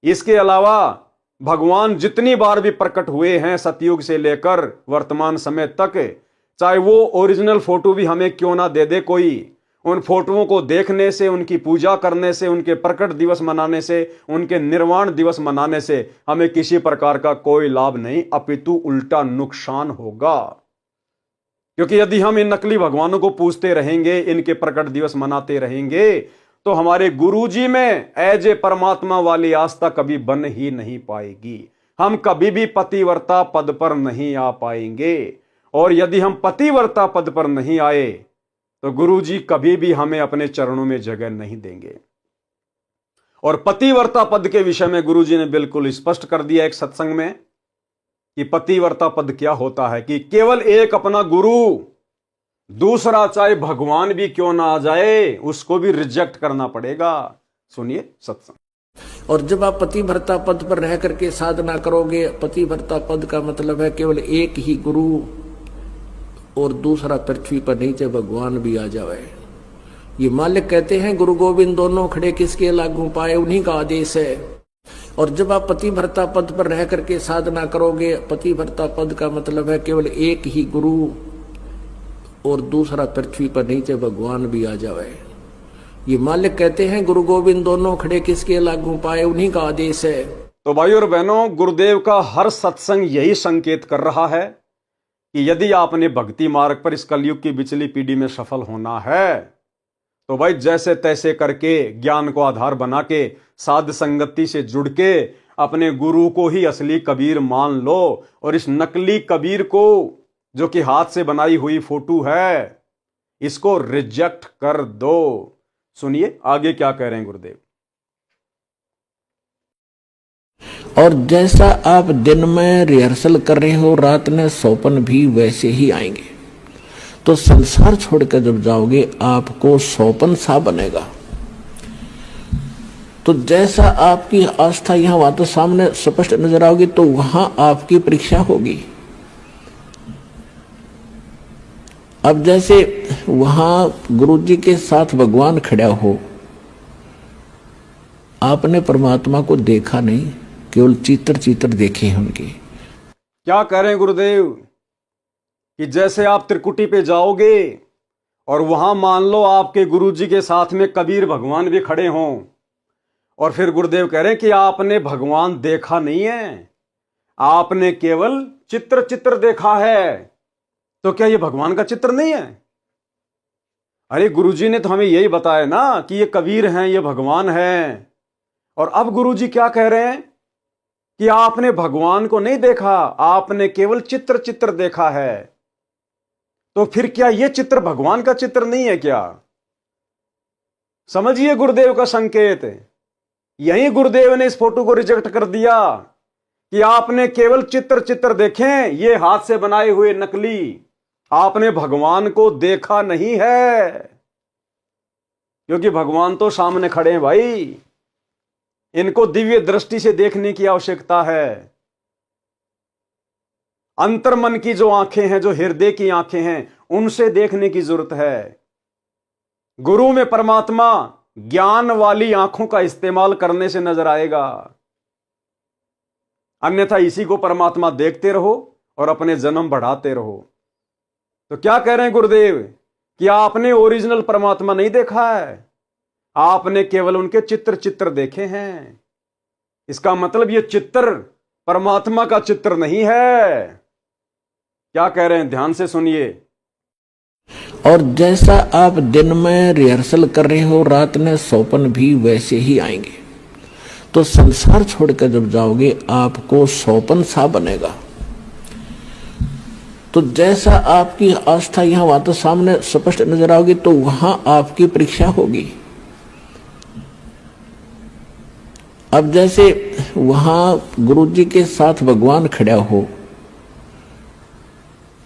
इसके अलावा भगवान जितनी बार भी प्रकट हुए हैं सतयुग से लेकर वर्तमान समय तक, चाहे वो ओरिजिनल फोटो भी हमें क्यों ना दे दे कोई, उन फोटोओं को देखने से, उनकी पूजा करने से, उनके प्रकट दिवस मनाने से, उनके निर्वाण दिवस मनाने से हमें किसी प्रकार का कोई लाभ नहीं, अपितु उल्टा नुकसान होगा। क्योंकि यदि हम इन नकली भगवानों को पूजते रहेंगे, इनके प्रकट दिवस मनाते रहेंगे, तो हमारे गुरुजी में एज ए परमात्मा वाली आस्था कभी बन ही नहीं पाएगी। हम कभी भी पतिव्रता पद पर नहीं आ पाएंगे। और यदि हम पतिव्रता पद पर नहीं आए तो गुरुजी कभी भी हमें अपने चरणों में जगह नहीं देंगे। और पतिव्रता पद के विषय में गुरुजी ने बिल्कुल स्पष्ट कर दिया एक सत्संग में कि पतिव्रता पद क्या होता है, कि केवल एक अपना गुरु, दूसरा चाहे भगवान भी क्यों ना आ जाए उसको भी रिजेक्ट करना पड़ेगा। सुनिए सत्संग। और जब आप पतिव्रता पद पर रह करके साधना करोगे, पतिव्रता पद का मतलब है केवल एक ही गुरु और दूसरा पृथ्वी पर नीचे भगवान भी आ जाए। ये मालिक कहते हैं गुरु गोविंद दोनों खड़े किसके लागू पाए, उन्हीं का आदेश है। और जब आप पतिव्रता पद पर रह करके साधना करोगे, पतिव्रता पद का मतलब है केवल एक ही गुरु और दूसरा पृथ्वी पर नीचे भगवान भी आ जाए। ये मालिक कहते हैं गुरु गोविंद दोनों खड़े किसके लागू पाए, उन्हीं का आदेश है। तो भाइयों और बहनों, गुरुदेव का हर सत्संग यही संकेत कर रहा है कि यदि आपने भक्ति मार्ग पर इस कलयुग की बिचली पीढ़ी में सफल होना है तो भाई जैसे तैसे करके ज्ञान को आधार बना के साध संगति से जुड़ के अपने गुरु को ही असली कबीर मान लो और इस नकली कबीर को, जो कि हाथ से बनाई हुई फोटो है, इसको रिजेक्ट कर दो। सुनिए आगे क्या कह रहे हैं गुरुदेव। और जैसा आप दिन में रिहर्सल कर रहे हो, रात में सौपन भी वैसे ही आएंगे। तो संसार छोड़कर जब जाओगे आपको सौपन सा बनेगा। तो जैसा आपकी आस्था यहां वहां तो सामने स्पष्ट नजर आओगी, तो वहां आपकी परीक्षा होगी। अब जैसे वहां गुरुजी के साथ भगवान खड़ा हो, आपने परमात्मा को देखा नहीं, केवल चित्र देखे हैं उनके। क्या कह रहे हैं गुरुदेव कि जैसे आप त्रिकुटी पे जाओगे और वहां मान लो आपके गुरुजी के साथ में कबीर भगवान भी खड़े हों, और फिर गुरुदेव कह रहे हैं कि आपने भगवान देखा नहीं है, आपने केवल चित्र देखा है। तो क्या ये भगवान का चित्र नहीं है? अरे गुरुजी ने तो हमें यही बताया ना कि ये कबीर हैं, ये भगवान हैं। और अब गुरुजी क्या कह रहे हैं कि आपने भगवान को नहीं देखा, आपने केवल चित्र देखा है। तो फिर क्या ये चित्र भगवान का चित्र नहीं है क्या? समझिए गुरुदेव का संकेत। यही गुरुदेव ने इस फोटो को रिजेक्ट कर दिया कि आपने केवल चित्र देखे, ये हाथ से बनाए हुए नकली, आपने भगवान को देखा नहीं है। क्योंकि भगवान तो सामने खड़े हैं भाई, इनको दिव्य दृष्टि से देखने की आवश्यकता है। अंतर्मन की जो आंखें हैं, जो हृदय की आंखें हैं, उनसे देखने की जरूरत है। गुरु में परमात्मा ज्ञान वाली आंखों का इस्तेमाल करने से नजर आएगा, अन्यथा इसी को परमात्मा देखते रहो और अपने जन्म बढ़ाते रहो। तो क्या कह रहे हैं गुरुदेव कि आपने ओरिजिनल परमात्मा नहीं देखा है, आपने केवल उनके चित्र देखे हैं। इसका मतलब ये चित्र परमात्मा का चित्र नहीं है। क्या कह रहे हैं, ध्यान से सुनिए। और जैसा आप दिन में रिहर्सल कर रहे हो, रात में सौपन भी वैसे ही आएंगे। तो संसार छोड़कर जब जाओगे आपको सौपन सा बनेगा। तो जैसा आपकी आस्था यहां वहां तो सामने स्पष्ट नजर आओगी, तो वहां आपकी परीक्षा होगी। अब जैसे वहां गुरुजी के साथ भगवान खड़ा हो,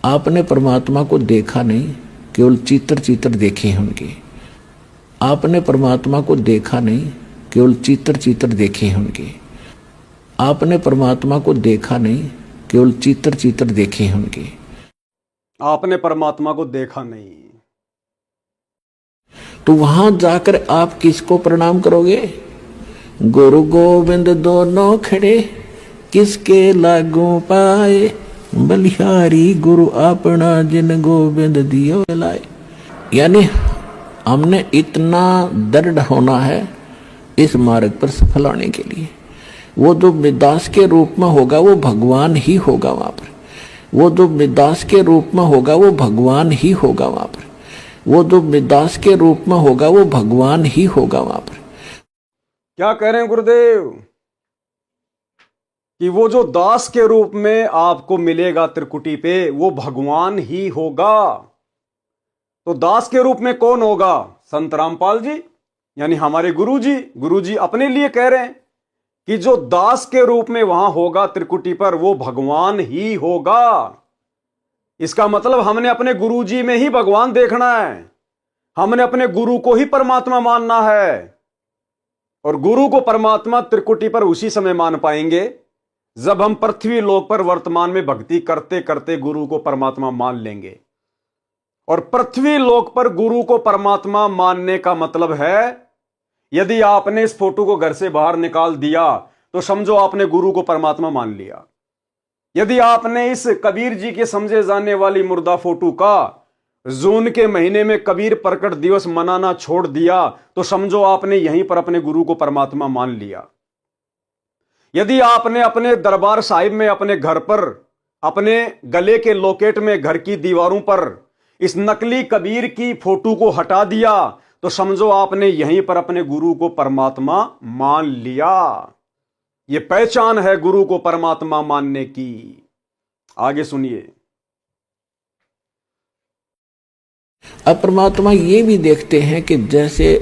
आपने परमात्मा को देखा नहीं, केवल चित्र देखे हैं उनके। आपने परमात्मा को देखा नहीं, केवल चित्र देखे हैं उनके। आपने परमात्मा को देखा नहीं, केवल चित्र देखे हैं उनके। आपने परमात्मा को देखा नहीं, तो वहां जाकर आप किसको प्रणाम करोगे? गुरु गोविंद दोनों खड़े किसके लागू पाए, बलिहारी गुरु अपना जिन गोविंद दियो लाए। यानी हमने इतना दृढ़ होना है इस मार्ग पर सफल होने के लिए। वो जो दास के रूप में होगा वो भगवान ही होगा वहां पर। वो जो दास के रूप में होगा वो भगवान ही होगा वहां पर। वो जो दास के रूप में होगा वो भगवान ही होगा वहां पर। क्या कह रहे हैं गुरुदेव कि वो जो दास के रूप में आपको मिलेगा त्रिकुटी पे, वो भगवान ही होगा। तो दास के रूप में कौन होगा? संत रामपाल जी, यानी हमारे गुरु जी। गुरु जी अपने लिए कह रहे हैं कि जो दास के रूप में वहां होगा त्रिकुटी पर, वो भगवान ही होगा। इसका मतलब हमने अपने गुरु जी में ही भगवान देखना है, हमने अपने गुरु को ही परमात्मा मानना है। और गुरु को परमात्मा त्रिकुटी पर उसी समय मान पाएंगे जब हम पृथ्वी लोक पर वर्तमान में भक्ति करते करते गुरु को परमात्मा मान लेंगे। और पृथ्वी लोक पर गुरु को परमात्मा मानने का मतलब है, यदि आपने इस फोटो को घर से बाहर निकाल दिया तो समझो आपने गुरु को परमात्मा मान लिया। यदि आपने इस कबीर जी के समझे जाने वाली मुर्दा फोटो का जून के महीने में कबीर प्रकट दिवस मनाना छोड़ दिया तो समझो आपने यहीं पर अपने गुरु को परमात्मा मान लिया। यदि आपने अपने दरबार साहिब में, अपने घर पर, अपने गले के लॉकेट में, घर की दीवारों पर इस नकली कबीर की फोटो को हटा दिया तो समझो आपने यहीं पर अपने गुरु को परमात्मा मान लिया। यह पहचान है गुरु को परमात्मा मानने की। आगे सुनिए। अब परमात्मा ये भी देखते हैं कि जैसे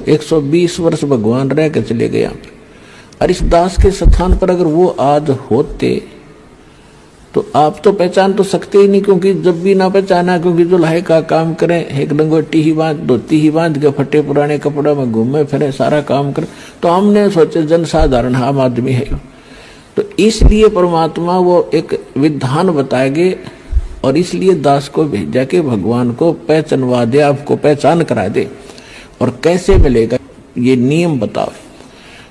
120 वर्ष भगवान रह के चले गए यहाँ पर, और इस दास के स्थान पर अगर वो आज होते तो आप तो पहचान तो सकते ही नहीं, क्योंकि जब भी ना पहचाना, क्योंकि जो लाहे का काम करें, एक लंगोटी ही बांध, धोती ही बांध के फटे पुराने कपड़े में घूमे फिरे, सारा काम करें, तो हमने सोचे जन साधारण आम आदमी है। तो इसलिए परमात्मा वो एक विधान बताएंगे और इसलिए दास को भेजा के भगवान को पहचानवा दे, आपको पहचान करा दे। और कैसे मिलेगा ये नियम बताओ।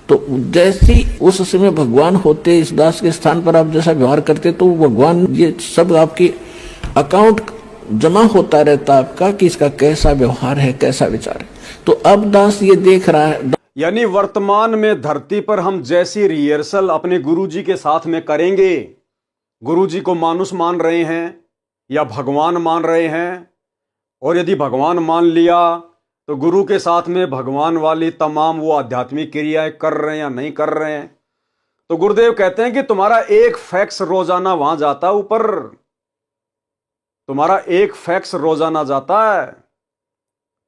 तो जैसी उस समय भगवान होते, इस दास के स्थान पर आप जैसा व्यवहार करते, तो भगवान ये सब आपकी अकाउंट जमा होता रहता आपका कि इसका कैसा व्यवहार है, कैसा विचार है। तो अब दास ये देख रहा है, यानी वर्तमान में धरती पर हम जैसी रिहर्सल अपने गुरुजी के साथ में करेंगे, गुरुजी को मानुष मान रहे हैं या भगवान मान रहे हैं, और यदि भगवान मान लिया तो गुरु के साथ में भगवान वाली तमाम वो आध्यात्मिक क्रियाएं कर रहे हैं या नहीं कर रहे हैं। तो गुरुदेव कहते हैं कि तुम्हारा एक फैक्स रोजाना वहां जाता है ऊपर, तुम्हारा एक फैक्स रोजाना जाता है।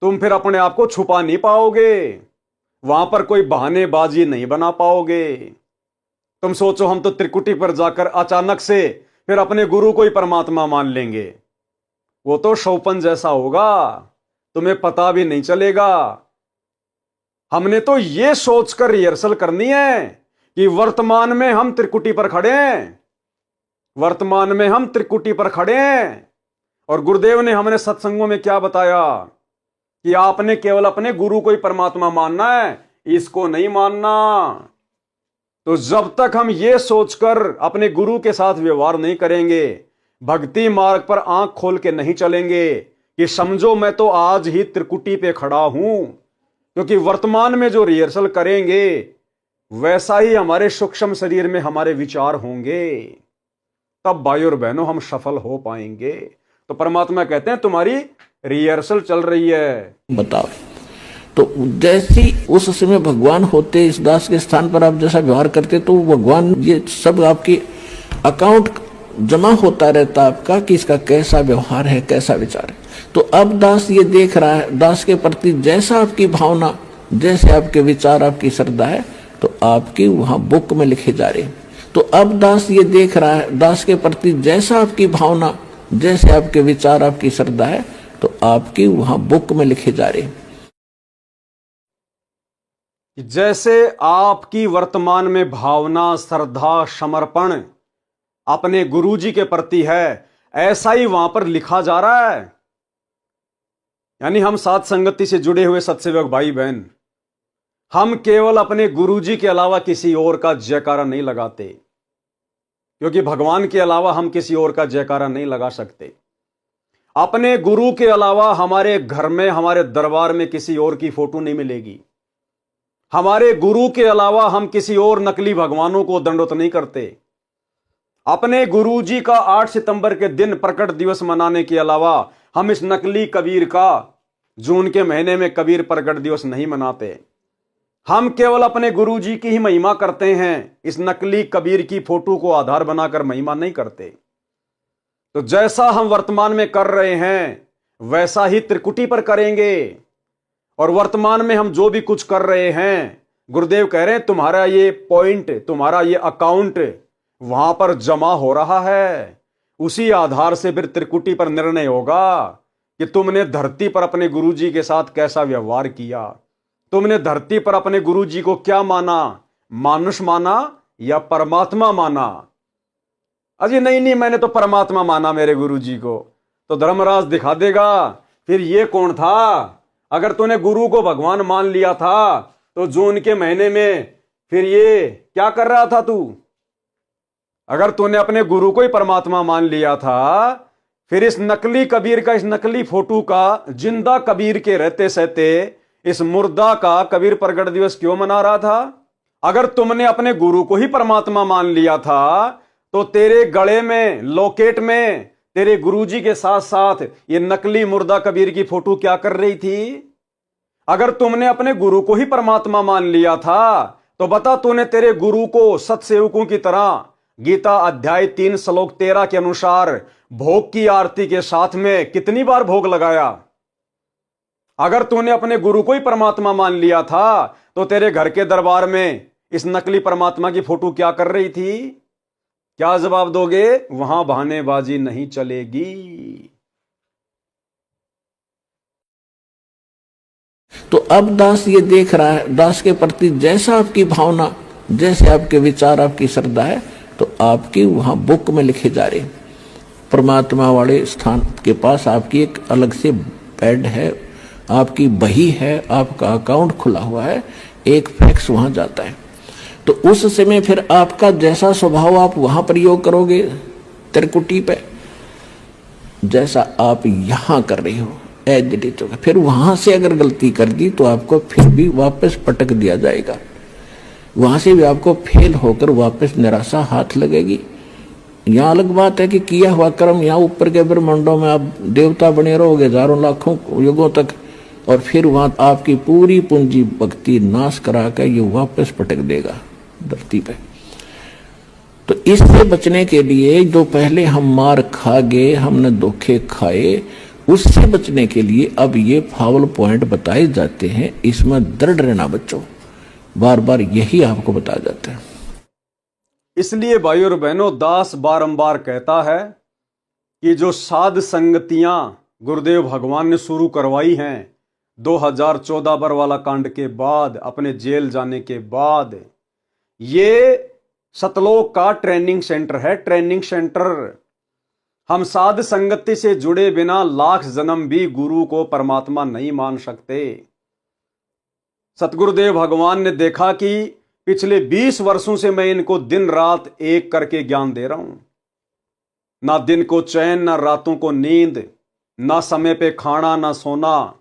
तुम फिर अपने आप को छुपा नहीं पाओगे, वहां पर कोई बहानेबाजी नहीं बना पाओगे। तुम सोचो हम तो त्रिकुटी पर जाकर अचानक से फिर अपने गुरु को ही परमात्मा मान लेंगे, वो तो शौपन जैसा होगा, तुम्हें पता भी नहीं चलेगा। हमने तो ये सोचकर रिहर्सल करनी है कि वर्तमान में हम त्रिकुटी पर खड़े हैं, वर्तमान में हम त्रिकुटी पर खड़े हैं। और गुरुदेव ने हमने सत्संगों में क्या बताया कि आपने केवल अपने गुरु को ही परमात्मा मानना है, इसको नहीं मानना। तो जब तक हम ये सोचकर अपने गुरु के साथ व्यवहार नहीं करेंगे, भक्ति मार्ग पर आंख खोल के नहीं चलेंगे कि समझो मैं तो आज ही त्रिकुटी पे खड़ा हूं, क्योंकि वर्तमान में जो रिहर्सल करेंगे वैसा ही हमारे सूक्ष्म शरीर में हमारे विचार होंगे, तब भाई और बहनों हम सफल हो पाएंगे। तो परमात्मा कहते हैं तुम्हारी रिहर्सल चल रही है। बताओ। तो जैसी उस समय भगवान होते, इस दास के स्थान पर आप जैसा व्यवहार करते, तो भगवान ये सब आपकी अकाउंट जमा होता रहता आपका कि इसका कैसा व्यवहार है, कैसा विचार है। तो अब दास ये देख रहा है, दास के प्रति जैसा आपकी भावना, जैसे आपके विचार, आपकी श्रद्धा है, तो आपकी वहां बुक में लिखे जा रहे हैं। तो अब दास ये देख रहा है, दास के प्रति जैसा आपकी भावना, जैसे आपके विचार, आपकी श्रद्धा है, तो आपकी वहां बुक में लिखे जा रहे हैं। जैसे आपकी वर्तमान में भावना, श्रद्धा, समर्पण अपने गुरुजी के प्रति है, ऐसा ही वहां पर लिखा जा रहा है। यानी हम साथ संगति से जुड़े हुए सत्सेवक भाई बहन, हम केवल अपने गुरुजी के अलावा किसी और का जयकारा नहीं लगाते, क्योंकि भगवान के अलावा हम किसी और का जयकारा नहीं लगा सकते। अपने गुरु के अलावा हमारे घर में, हमारे दरबार में किसी और की फोटो नहीं मिलेगी। हमारे गुरु के अलावा हम किसी और नकली भगवानों को दंडवत नहीं करते। अपने गुरुजी का 8 सितंबर के दिन प्रकट दिवस मनाने के अलावा हम इस नकली कबीर का जून के महीने में कबीर प्रकट दिवस नहीं मनाते। हम केवल अपने गुरु जी की ही महिमा करते हैं, इस नकली कबीर की फोटो को आधार बनाकर महिमा नहीं करते। तो जैसा हम वर्तमान में कर रहे हैं वैसा ही त्रिकुटी पर करेंगे। और वर्तमान में हम जो भी कुछ कर रहे हैं, गुरुदेव कह रहे हैं तुम्हारा ये पॉइंट, तुम्हारा ये अकाउंट वहां पर जमा हो रहा है। उसी आधार से फिर त्रिकुटी पर निर्णय होगा कि तुमने धरती पर अपने गुरुजी के साथ कैसा व्यवहार किया, तुमने धरती पर अपने गुरुजी को क्या माना, मानुष माना या परमात्मा माना। अजी नहीं मैंने तो परमात्मा माना मेरे गुरुजी को। तो धर्मराज दिखा देगा फिर ये कौन था। अगर तूने गुरु को भगवान मान लिया था तो जून के महीने में फिर ये क्या कर रहा था तू। अगर तूने अपने गुरु को ही परमात्मा मान लिया था, फिर इस नकली कबीर का, इस नकली फोटो का, जिंदा कबीर के रहते सहते इस मुर्दा का कबीर प्रगट दिवस क्यों मना रहा था। अगर तुमने अपने गुरु को ही परमात्मा मान लिया था तो तेरे गले में, लॉकेट में तेरे गुरुजी के साथ साथ ये नकली मुर्दा कबीर की फोटो क्या कर रही थी। अगर तुमने अपने गुरु को ही परमात्मा मान लिया था तो बता तूने तेरे गुरु को सतसेवकों की तरह गीता अध्याय 3 श्लोक 13 के अनुसार भोग की आरती के साथ में कितनी बार भोग लगाया। अगर तूने अपने गुरु को ही परमात्मा मान लिया था तो तेरे घर के दरबार में इस नकली परमात्मा की फोटो क्या कर रही थी। क्या जवाब दोगे। वहां बहानेबाजी नहीं चलेगी। तो अब दास ये देख रहा है, दास के प्रति जैसा आपकी भावना, जैसे आपके विचार, आपकी श्रद्धा है, तो आपकी वहां बुक में लिखे जा रहे। परमात्मा वाले स्थान के पास आपकी एक अलग से बेड है, आपकी बही है, आपका अकाउंट खुला हुआ है, एक फैक्स वहां जाता है। तो उस समय फिर आपका जैसा स्वभाव आप वहां प्रयोग करोगे त्रिकुटी पे, जैसा आप यहां कर रहे हो एज इट इज होगा। फिर वहां से अगर गलती कर दी तो आपको फिर भी वापस पटक दिया जाएगा, वहां से भी आपको फेल होकर वापस निराशा हाथ लगेगी। यहाँ अलग बात है कि किया हुआ कर्म यहाँ ऊपर के ब्रह्मांडों में आप देवता बने रहोगे हजारों लाखों युगों तक, और फिर वहां आपकी पूरी पूंजी भक्ति नाश करा कर ये वापस पटक देगा धरती पे। तो इससे बचने के लिए जो पहले हम मार खा गए, हमने धोखे खाए, उससे बचने के लिए अब ये फाउल पॉइंट बताए जाते हैं। इसमें दृढ़ रहना बच्चों, बार बार यही आपको बताया जाता है। इसलिए भाई और बहनों, दास बारंबार कहता है कि जो साध संगतियां गुरुदेव भगवान ने शुरू करवाई हैं 2014 बरवाला कांड के बाद, अपने जेल जाने के बाद, ये सतलोक का ट्रेनिंग सेंटर है। Training centre. हम साध संगति से जुड़े बिना लाख जन्म भी गुरु को परमात्मा नहीं मान सकते। सतगुरुदेव भगवान ने देखा कि पिछले 20 वर्षों से मैं इनको दिन रात एक करके ज्ञान दे रहा हूं, ना दिन को चैन, ना रातों को नींद, ना समय पे खाना, ना सोना।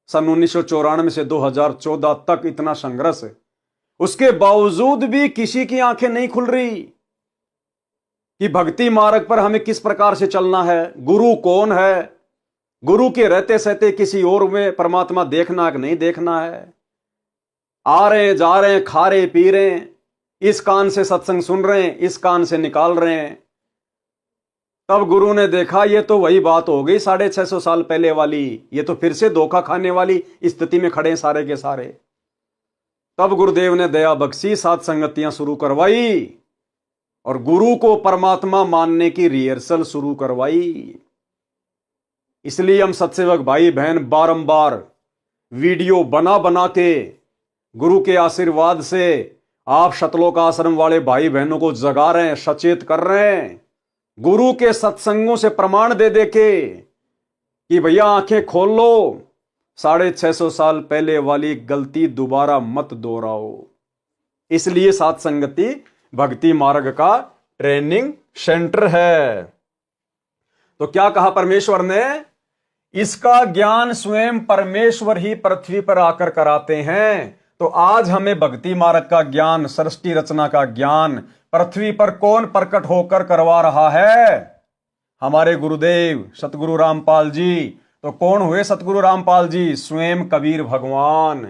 सन 1994 से 2014 तक इतना संघर्ष, उसके बावजूद भी किसी की आंखें नहीं खुल रही कि भक्ति मार्ग पर हमें किस प्रकार से चलना है, गुरु कौन है, गुरु के रहते सहते किसी और में परमात्मा देखना है कि नहीं देखना है। आ रहे हैं, जा रहे हैं, खा रहे पी रहे हैं, इस कान से सत्संग सुन रहे हैं, इस कान से निकाल रहे हैं। तब गुरु ने देखा ये तो वही बात हो गई 650 साल पहले वाली, ये तो फिर से धोखा खाने वाली स्थिति में खड़े हैं सारे के सारे। तब गुरुदेव ने दया बख्शी, सात संगतियां शुरू करवाई और गुरु को परमात्मा मानने की रिहर्सल शुरू करवाई। इसलिए हम सत्सेवक भाई बहन बारंबार वीडियो बना बना के गुरु के आशीर्वाद से आप सतलोक आश्रम वाले भाई बहनों को जगा रहे हैं, सचेत कर रहे हैं, गुरु के सत्संगों से प्रमाण दे दे के कि भैया आंखें खोल लो, 650 साल पहले वाली गलती दोबारा मत दोहराओ। इसलिए सात संगति भक्ति मार्ग का ट्रेनिंग सेंटर है। तो क्या कहा परमेश्वर ने, इसका ज्ञान स्वयं परमेश्वर ही पृथ्वी पर आकर कराते हैं। तो आज हमें भक्ति मार्ग का ज्ञान, सृष्टि रचना का ज्ञान पृथ्वी पर कौन प्रकट होकर करवा रहा है? हमारे गुरुदेव सतगुरु रामपाल जी। तो कौन हुए सतगुरु रामपाल जी? स्वयं कबीर भगवान।